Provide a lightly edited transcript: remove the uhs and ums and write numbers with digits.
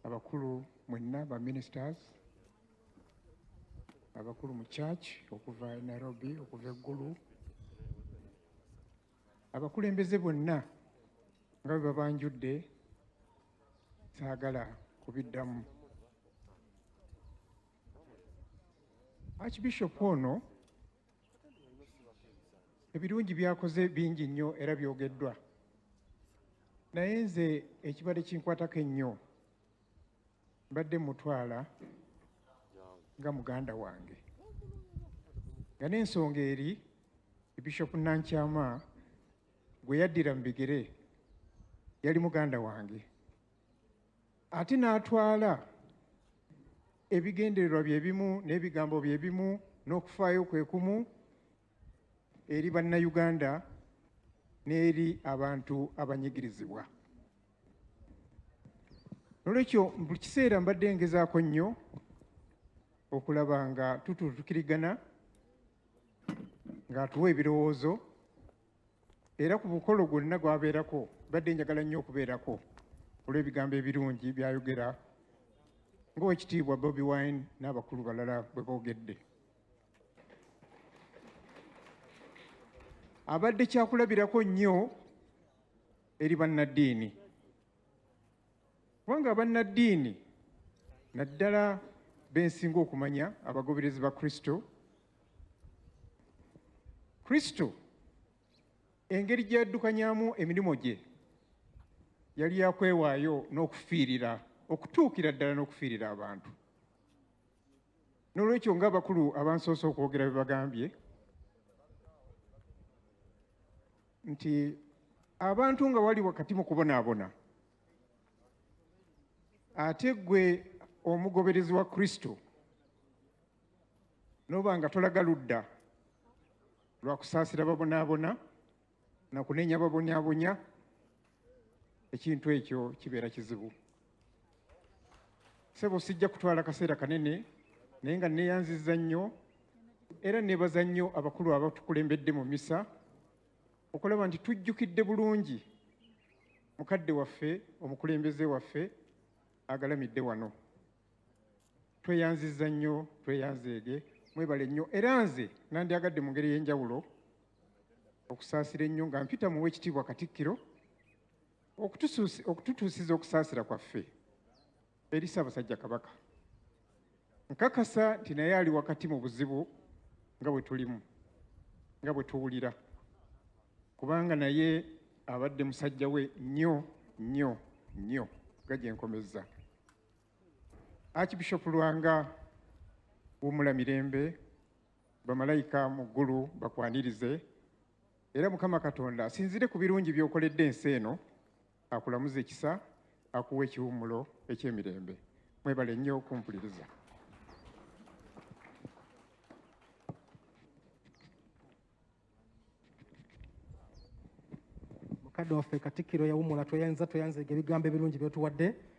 abakulu mwenna ba ministers, abakulu mu church okuva Nairobi okuva eggulu, abakulembeze bonna nga bwe babanjudde, saagala kubiddamu. Archbishop ono ebirungi byakoze bingi nnyo era byogeddwa, naye nze ekibadde kinkwatako ennyo mbadde mutwala nga muganda wange, nga n'ensonga eri Bishop Nankyama gwe yaddira mu bigere yali muganda wange, ate n'atwala ebigendererwa bye bimu n'ebigambo bye bimu n'okufaayo kwe kumu eri bannayuganda n'eri abantu abanyigirizibwa. Nolwekyo buli kiseera mbadde ngezaako nnyo okulaba nga tutuukirigana, ng'atuwa ebirowoozo, era ku bukolo gwonna gwabeerako badde njagala nnyo okubeerako olw'ebigambo ebirungi byayogera ng'owekitiibwa Bobi Wine n'abakulu balala bwe boogedde. Abadde kyakulabirako nnyo eri bannaddiini, kubanga abannaddiini naddala bensinga okumanya abagoberezi ba Kristo, engeri gy'addukanyaamu emirimu gye yali yakwewaayo n'okufiirira, okutuukira ddala n'okufiirira abantu. N'olwekyo ng'abakulu abansoose okwogera bye bagambye nti abantu nga wali wakati mu kubonaabona, ate gwe omugoberezi wa Kristo n'oba nga tolaga ludda lwa kusaasira babonaabona na kunenya babonyaabonya, ekintu ekyo kibeera kizibu. Ssebo sijja kutwala kaseera kanene, naye nga neeyanzizza nnyo era neebaza nnyo abakulu abatukulembedde mu misa okulaba nti tujjukidde bulungi mukadde waffe, omukulembeze waffe agalamidde wano. Tweyanzizza nnyo, tweyanzeege, mwebale nnyo, era nze nandyagadde mu ngeri y'enjawulo okusaasira ennyo nga mpita mu Oweekitiibwa Katikkiro okututuusiza okusaasira kwaffe eri Ssaabasajja Kabaka. Nkakasa nti naye ali wakati mu buzibu nga bwe tulimu, nga bwe tuwulira, kubanga naye abadde musajja we nnyo nnyo nnyo nga gye nkomezza. Archbishop Lwanga, wummula mirembe, bamalayika mu ggulu bakwanirize, era Mukama Katonda asinzire ku birungi by'okoledde ensi eno, akulamuza ekisa, akuwa ekiwummulo eky'emirembe. Mwebale nnyo okumpuliriza. Mukadde waffe Katikkiro yawummula, tweyanzeege ebigambo ebirungi by'otuwadde.